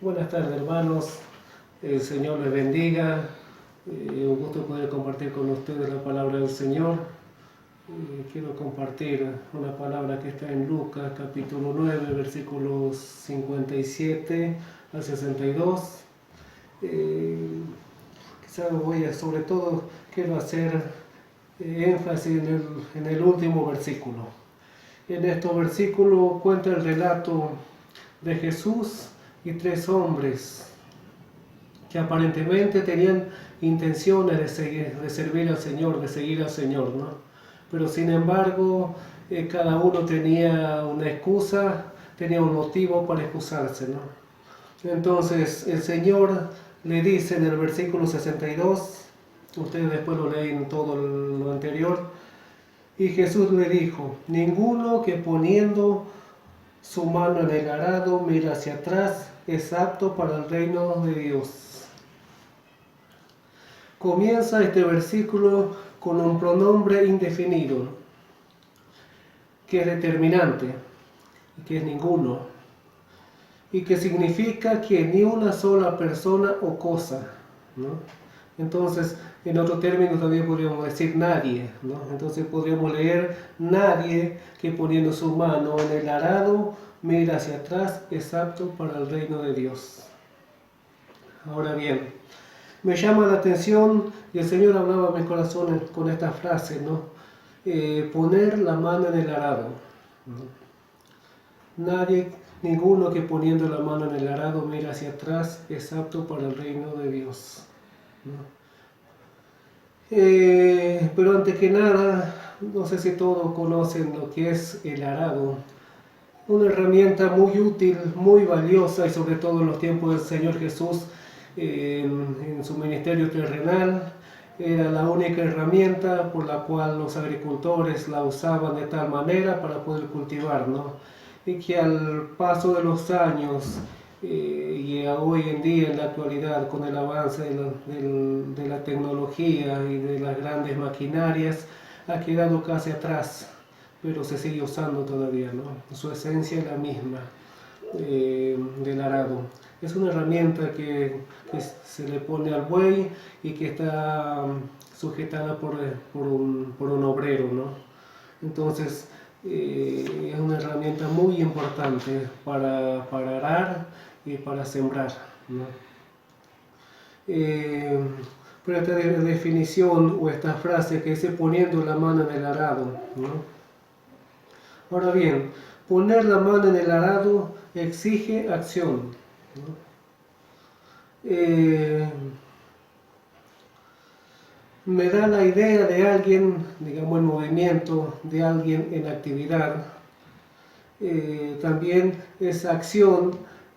Buenas tardes, hermanos. El Señor les bendiga. Un gusto poder compartir con ustedes la palabra del Señor. Quiero compartir una palabra que está en Lucas capítulo 9, versículos 57 al 62. Quizás sobre todo quiero hacer énfasis en el último versículo. En este versículo cuenta el relato de Jesús y tres hombres que aparentemente tenían intenciones de servir al Señor, de seguir al Señor, ¿no? Pero sin embargo, cada uno tenía una excusa, tenía un motivo para excusarse, ¿no? Entonces el Señor le dice en el versículo 62, ustedes después lo leen todo lo anterior, y Jesús le dijo: ninguno que poniendo su mano en el arado mira hacia atrás es apto para el reino de Dios. Comienza este versículo con un pronombre indefinido, que es determinante, que es ninguno, y que significa que ni una sola persona o cosa, ¿no? Entonces, en otro término también podríamos decir nadie, ¿no? Entonces podríamos leer: nadie que poniendo su mano en el arado mira hacia atrás es apto para el reino de Dios. Ahora bien, me llama la atención, y el Señor hablaba a mi corazón con esta frase, ¿no? Poner la mano en el arado, ¿no? Ninguno que poniendo la mano en el arado mira hacia atrás es apto para el reino de Dios, ¿no? Pero antes que nada, no sé si todos conocen lo que es el arado. Una herramienta muy útil, muy valiosa, y sobre todo en los tiempos del Señor Jesús, en su ministerio terrenal, era la única herramienta por la cual los agricultores la usaban de tal manera para poder cultivar, ¿no? Y que al paso de los años, y hoy en día en la actualidad, con el avance de la tecnología y de las grandes maquinarias, ha quedado casi atrás, pero se sigue usando todavía, ¿no? Su esencia es la misma, del arado. Es una herramienta que se le pone al buey y que está sujetada por un obrero, ¿no? Entonces, es una herramienta muy importante para arar y para sembrar, ¿no? Pero esta definición o esta frase que dice poniendo la mano en el arado, ¿no? Ahora bien, poner la mano en el arado exige acción, ¿no? Me da la idea de alguien, digamos, en movimiento, de alguien en actividad. También esa acción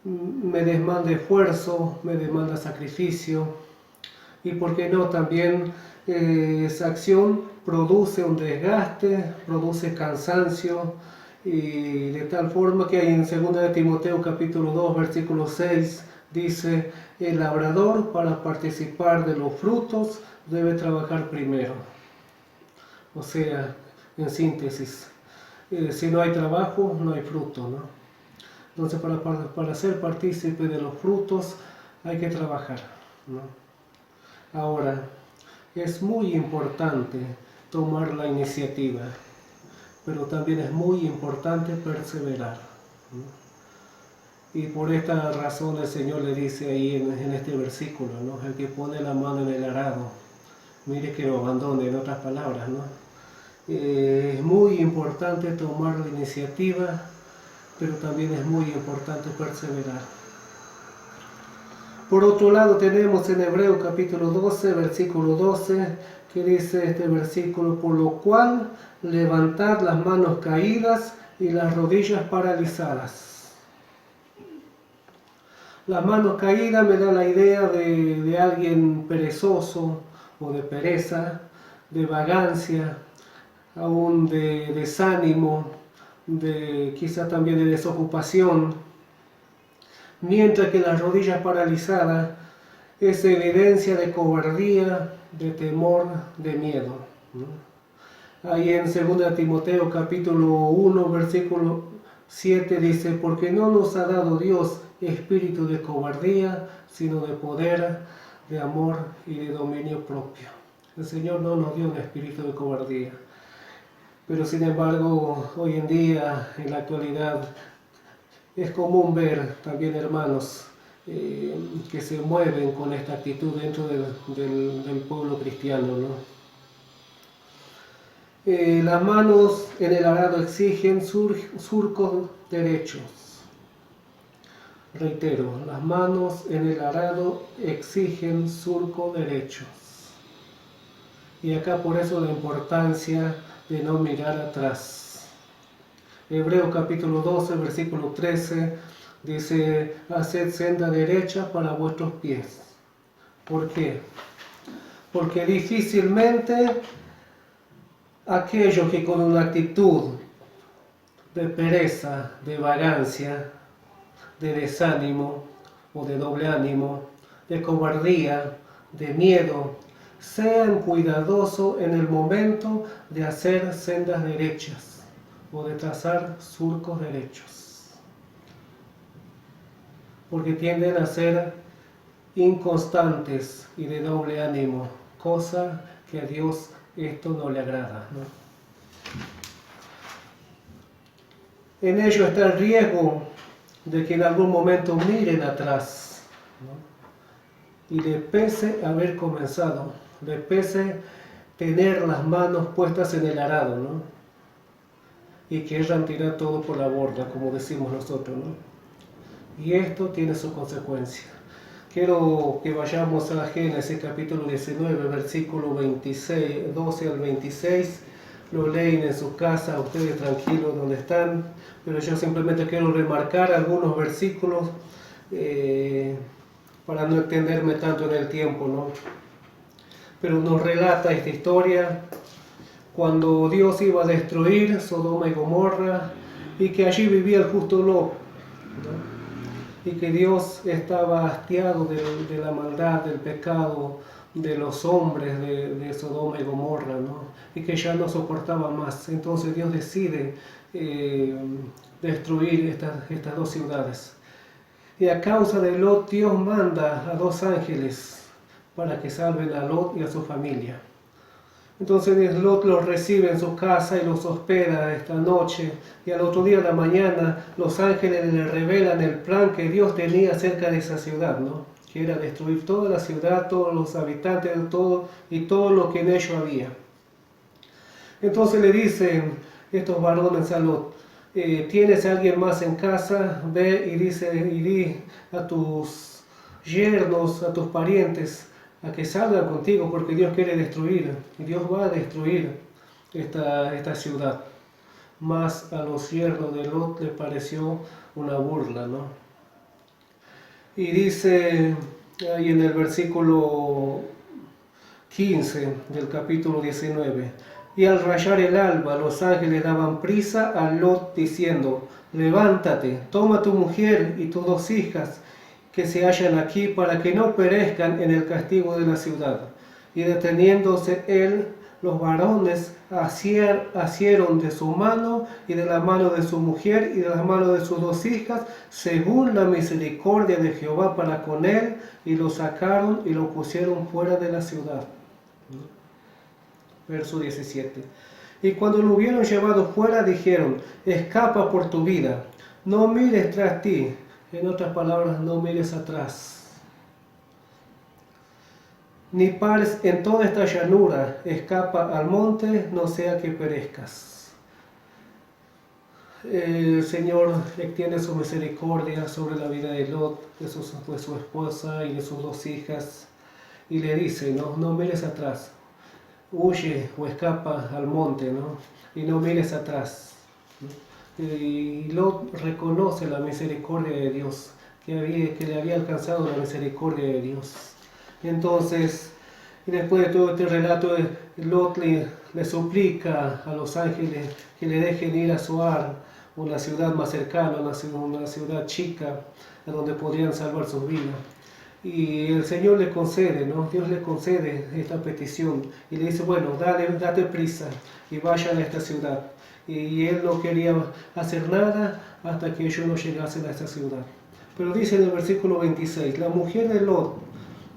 me demanda esfuerzo, me demanda sacrificio, y por qué no, también esa acción produce un desgaste, produce cansancio, y de tal forma que en 2 de Timoteo capítulo 2 versículo 6 dice: el labrador, para participar de los frutos, debe trabajar primero. O sea, en síntesis, si no hay trabajo, no hay fruto, ¿no? Entonces, para ser partícipe de los frutos hay que trabajar, ¿no? Ahora, es muy importante tomar la iniciativa, pero también es muy importante perseverar, ¿no? Y por esta razón el Señor le dice ahí en este versículo, ¿no? El que pone la mano en el arado, mire que lo abandone, en otras palabras, ¿no? Es muy importante tomar la iniciativa, pero también es muy importante perseverar. Por otro lado, tenemos en Hebreos capítulo 12, versículo 12, que dice este versículo: por lo cual levantad las manos caídas y las rodillas paralizadas. Las manos caídas me da la idea de alguien perezoso, o de pereza, de vagancia, aún de desánimo, quizá también de desocupación. Mientras que las rodillas paralizadas es evidencia de cobardía, de temor, de miedo, ¿no? Ahí en 2 Timoteo capítulo 1 versículo 7 dice: porque no nos ha dado Dios espíritu de cobardía, sino de poder, de amor y de dominio propio. El Señor no nos dio un espíritu de cobardía. Pero sin embargo, hoy en día, en la actualidad, es común ver también hermanos que se mueven con esta actitud dentro del pueblo cristiano, ¿no? Las manos en el arado exigen surcos derechos. Reitero, las manos en el arado exigen surcos derechos. Y acá por eso la importancia de no mirar atrás. Hebreos capítulo 12, versículo 13, dice, haced senda derecha para vuestros pies. ¿Por qué? Porque difícilmente aquellos que con una actitud de pereza, de vagancia, de desánimo o de doble ánimo, de cobardía, de miedo, sean cuidadosos en el momento de hacer sendas derechas o de trazar surcos derechos, porque tienden a ser inconstantes y de doble ánimo, cosa que a Dios esto no le agrada, ¿no? En ello está el riesgo de que en algún momento miren atrás, ¿no? Y le pese haber comenzado, le pese tener las manos puestas en el arado, ¿no? Y quieran tirar todo por la borda, como decimos nosotros, ¿no? Y esto tiene su consecuencia. Quiero que vayamos a Génesis capítulo 19, versículo 26, 12 al 26. Lo leen en su casa, ustedes tranquilos donde están. Pero yo simplemente quiero remarcar algunos versículos para no extenderme tanto en el tiempo, ¿no? Pero nos relata esta historia cuando Dios iba a destruir Sodoma y Gomorra y que allí vivía el justo Lot, ¿no? Y que Dios estaba hastiado de la maldad, del pecado de los hombres de Sodoma y Gomorra, ¿no? Y que ya no soportaba más. Entonces Dios decide destruir estas dos ciudades. Y a causa de Lot, Dios manda a 2 ángeles para que salven a Lot y a su familia. Entonces Lot los recibe en su casa y los hospeda esta noche, y al otro día de la mañana los ángeles le revelan el plan que Dios tenía acerca de esa ciudad, ¿no? Que era destruir toda la ciudad, todos los habitantes, todo y todo lo que en ello había. Entonces le dicen estos varones a Lot, ¿tienes a alguien más en casa? Ve y di a tus yernos, a tus parientes, a que salgan contigo, porque Dios quiere destruir, y Dios va a destruir esta ciudad. Mas a los yernos de Lot les pareció una burla, ¿no? Y dice ahí en el versículo 15 del capítulo 19, y al rayar el alba los ángeles daban prisa a Lot diciendo, levántate, toma tu mujer y tus 2 hijas, que se hallan aquí, para que no perezcan en el castigo de la ciudad. Y deteniéndose él, los varones asieron de su mano y de la mano de su mujer y de la mano de sus 2 hijas, según la misericordia de Jehová para con él, y lo sacaron y lo pusieron fuera de la ciudad. Verso 17. Y cuando lo hubieron llevado fuera, dijeron, escapa por tu vida, no mires tras ti. En otras palabras, no mires atrás. Ni pares en toda esta llanura, escapa al monte, no sea que perezcas. El Señor extiende su misericordia sobre la vida de Lot, de su esposa y de sus 2 hijas, y le dice, no mires atrás, huye o escapa al monte, ¿no? Y no mires atrás, ¿no? Y Lot reconoce la misericordia de Dios, que le había alcanzado la misericordia de Dios. Entonces, y después de todo este relato, Lot le suplica a los ángeles que le dejen ir a Zoar, una ciudad más cercana, una ciudad chica, a donde podrían salvar sus vidas. Y el Señor le concede, ¿no? Dios le concede esta petición y le dice, bueno, date prisa y vayan a esta ciudad. Y él no quería hacer nada hasta que ellos no llegasen a esta ciudad. Pero dice en el versículo 26, la mujer de Lot,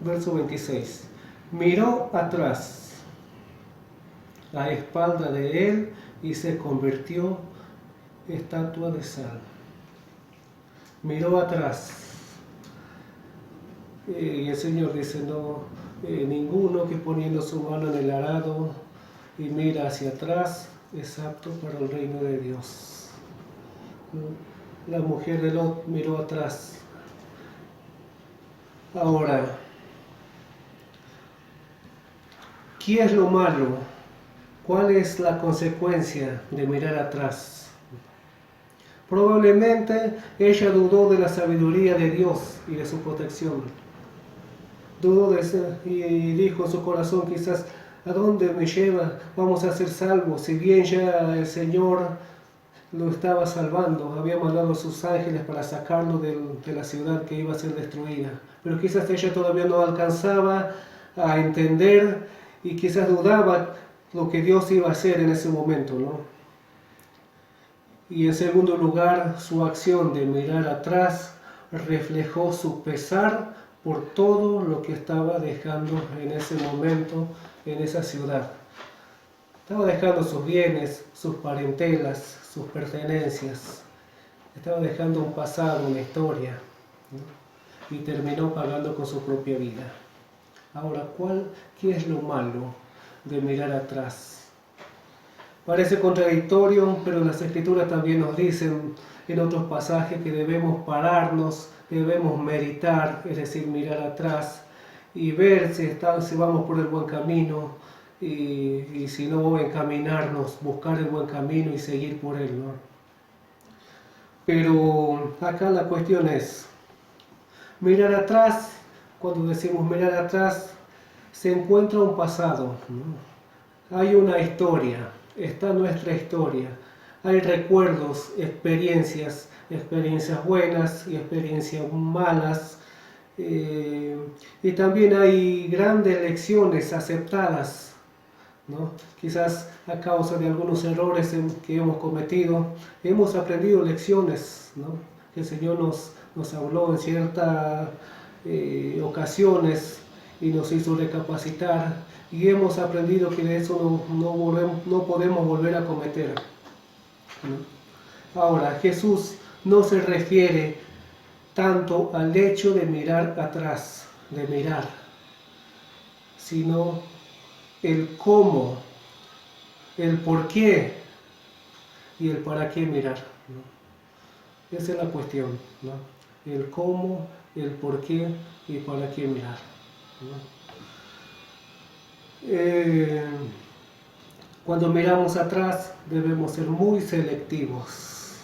verso 26, miró atrás, a espalda de él, y se convirtió en estatua de sal. Miró atrás. Y el Señor dice, no, ninguno que poniendo su mano en el arado y mira hacia atrás es apto para el reino de Dios. La mujer de Lot miró atrás. Ahora, ¿qué es lo malo? ¿Cuál es la consecuencia de mirar atrás? Probablemente ella dudó de la sabiduría de Dios y de su protección. Dudó de eso y dijo en su corazón, quizás, ¿a dónde me lleva? Vamos a ser salvos. Si bien ya el Señor lo estaba salvando, había mandado a sus ángeles para sacarlo de la ciudad que iba a ser destruida. Pero quizás ella todavía no alcanzaba a entender y quizás dudaba lo que Dios iba a hacer en ese momento, ¿no? Y en segundo lugar, su acción de mirar atrás reflejó su pesar por todo lo que estaba dejando en ese momento en esa ciudad. Estaba dejando sus bienes, sus parentelas, sus pertenencias. Estaba dejando un pasado, una historia, ¿no? Y terminó pagando con su propia vida. Ahora, ¿qué es lo malo de mirar atrás? Parece contradictorio, pero las Escrituras también nos dicen en otros pasajes que debemos pararnos, debemos meditar, es decir, mirar atrás y ver si vamos por el buen camino y si no, encaminarnos, buscar el buen camino y seguir por él, ¿no? Pero acá la cuestión es, mirar atrás, cuando decimos mirar atrás, se encuentra un pasado, ¿no? Hay una historia, está nuestra historia, hay recuerdos, experiencias buenas y experiencias malas, y también hay grandes lecciones aceptadas, ¿no? Quizás a causa de algunos errores que hemos cometido, hemos aprendido lecciones, ¿no? Que el Señor nos habló en ciertas ocasiones y nos hizo recapacitar, y hemos aprendido que de eso no podemos volver a cometer, ¿no? Ahora, Jesús no se refiere tanto al hecho de mirar atrás, de mirar, sino el cómo, el por qué y el para qué mirar, ¿no? Esa es la cuestión, ¿no? El cómo, el por qué y para qué mirar, ¿no? Cuando miramos atrás debemos ser muy selectivos,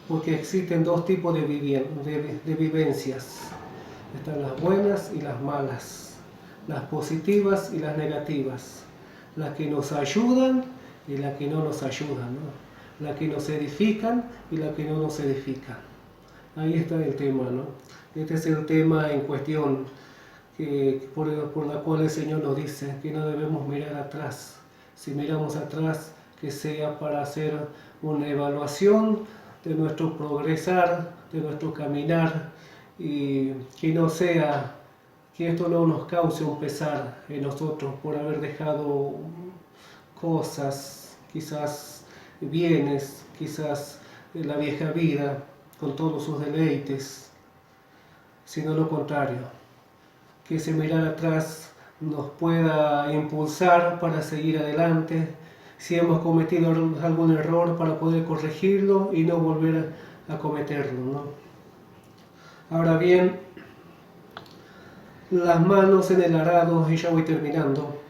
porque existen dos tipos de vivencias. Están las buenas y las malas, las positivas y las negativas, las que nos ayudan y las que no nos ayudan, ¿no? Las que nos edifican y las que no nos edifican. Ahí está el tema, ¿no? Este es el tema en cuestión, por la cual el Señor nos dice que no debemos mirar atrás. Si miramos atrás, que sea para hacer una evaluación de nuestro progresar, de nuestro caminar, y que no sea, que esto no nos cause un pesar en nosotros por haber dejado cosas, quizás bienes, quizás la vieja vida con todos sus deleites, sino lo contrario, que ese mirar atrás nos pueda impulsar para seguir adelante, si hemos cometido algún error para poder corregirlo y no volver a cometerlo, ¿no? Ahora bien, las manos en el arado, y ya voy terminando,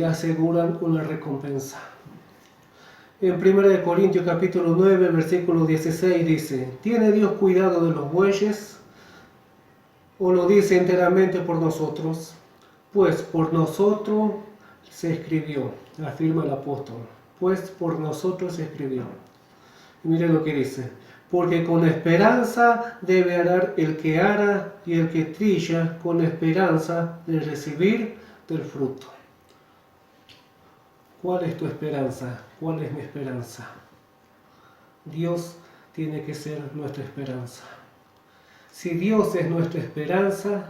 aseguran una recompensa. En 1 Corintios capítulo 9, versículo 16 dice, ¿tiene Dios cuidado de los bueyes? ¿O lo dice enteramente por nosotros? Pues por nosotros se escribió, afirma el apóstol, pues por nosotros se escribió. Y miren lo que dice, porque con esperanza debe arar el que ara y el que trilla con esperanza de recibir del fruto. ¿Cuál es tu esperanza? ¿Cuál es mi esperanza? Dios tiene que ser nuestra esperanza. Si Dios es nuestra esperanza,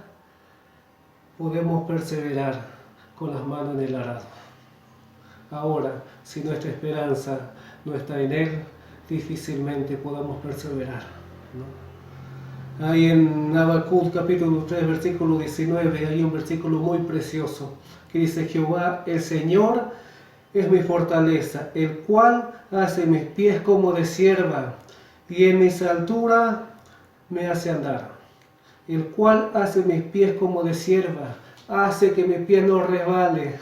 podemos perseverar con las manos en el arado. Ahora, si nuestra esperanza no está en Él, difícilmente podamos perseverar, ¿no? Hay en Habacuc capítulo 3, versículo 19, hay un versículo muy precioso que dice: Jehová, el Señor, es mi fortaleza, el cual hace mis pies como de sierva, y en mis alturas me hace andar. El cual hace mis pies como de sierva, hace que mi pie no resbale.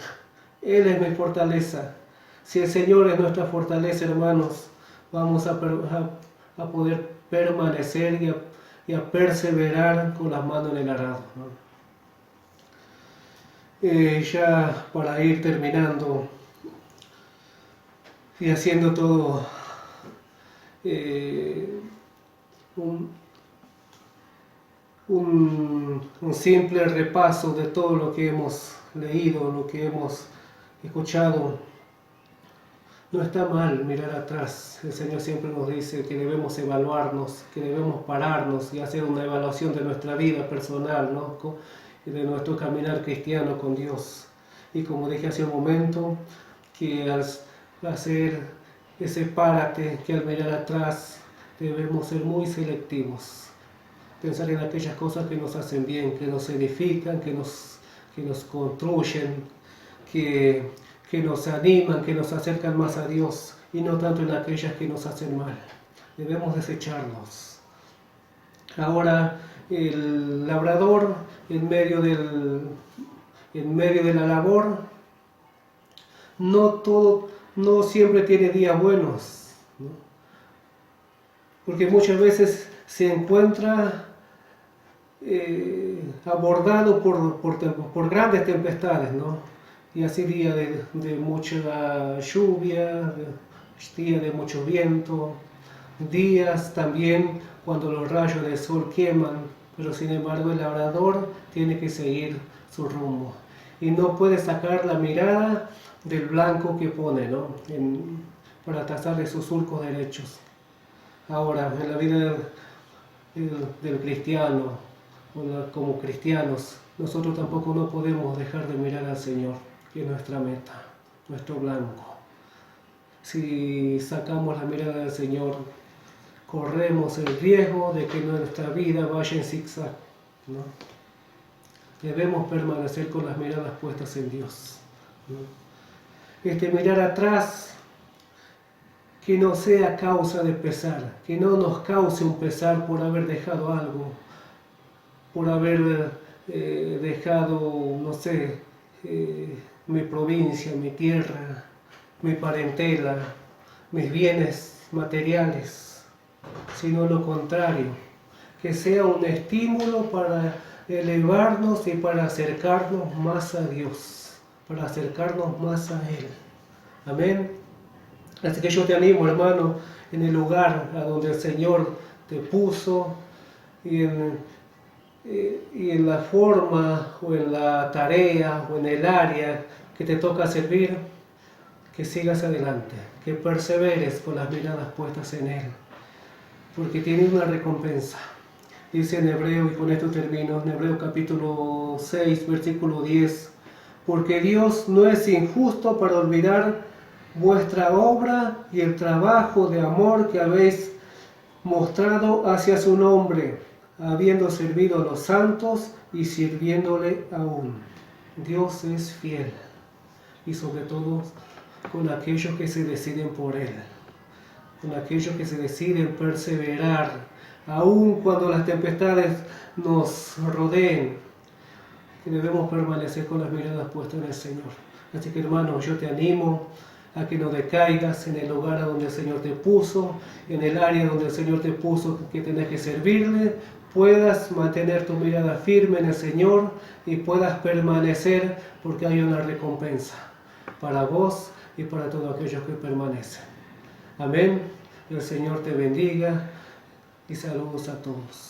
Él es mi fortaleza. Si el Señor es nuestra fortaleza, hermanos, vamos a poder permanecer y a perseverar con las manos en el arado, ¿no? Ya para ir terminando y haciendo todo un simple repaso de todo lo que hemos leído, lo que hemos escuchado. No está mal mirar atrás. El Señor siempre nos dice que debemos evaluarnos, que debemos pararnos y hacer una evaluación de nuestra vida personal, ¿no? Y de nuestro caminar cristiano con Dios. Y como dije hace un momento, que al hacer ese párate, que al mirar atrás debemos ser muy selectivos. Pensar en aquellas cosas que nos hacen bien, que nos edifican, que nos construyen, que nos animan, que nos acercan más a Dios, y no tanto en aquellas que nos hacen mal. Debemos desecharlos. Ahora, el labrador, en medio de la labor, no siempre tiene días buenos, ¿no? Porque muchas veces se encuentra abordado por grandes tempestades, ¿no? Y así días de mucha lluvia, días de mucho viento, días también cuando los rayos del sol queman, pero sin embargo el labrador tiene que seguir su rumbo y no puede sacar la mirada del blanco que pone, ¿no? Para trazarle sus surcos derechos. Ahora, en la vida del cristiano, como cristianos, nosotros tampoco no podemos dejar de mirar al Señor, que es nuestra meta, nuestro blanco. Si sacamos la mirada del Señor, corremos el riesgo de que nuestra vida vaya en zigzag, ¿no? Debemos permanecer con las miradas puestas en Dios, ¿no? Mirar atrás, que no sea causa de pesar, que no nos cause un pesar por haber dejado algo, por haber dejado, no sé, mi provincia, mi tierra, mi parentela, mis bienes materiales, sino lo contrario, que sea un estímulo para elevarnos y para acercarnos más a Dios, para acercarnos más a Él. Amén. Así que yo te animo, hermano, en el lugar a donde el Señor te puso y en la forma o en la tarea o en el área que te toca servir, que sigas adelante, que perseveres con las miradas puestas en Él, porque tiene una recompensa. Dice en Hebreo, y con esto termino, en Hebreo capítulo 6, versículo 10, porque Dios no es injusto para olvidar vuestra obra y el trabajo de amor que habéis mostrado hacia su nombre, habiendo servido a los santos y sirviéndole aún. Dios es fiel, y sobre todo con aquellos que se deciden por Él, con aquellos que se deciden perseverar, aun cuando las tempestades nos rodeen, que debemos permanecer con las miradas puestas en el Señor. Así que, hermano, yo te animo a que no decaigas en el lugar a donde el Señor te puso, en el área donde el Señor te puso que tenés que servirle, puedas mantener tu mirada firme en el Señor y puedas permanecer, porque hay una recompensa para vos y para todos aquellos que permanecen. Amén. El Señor te bendiga y saludos a todos.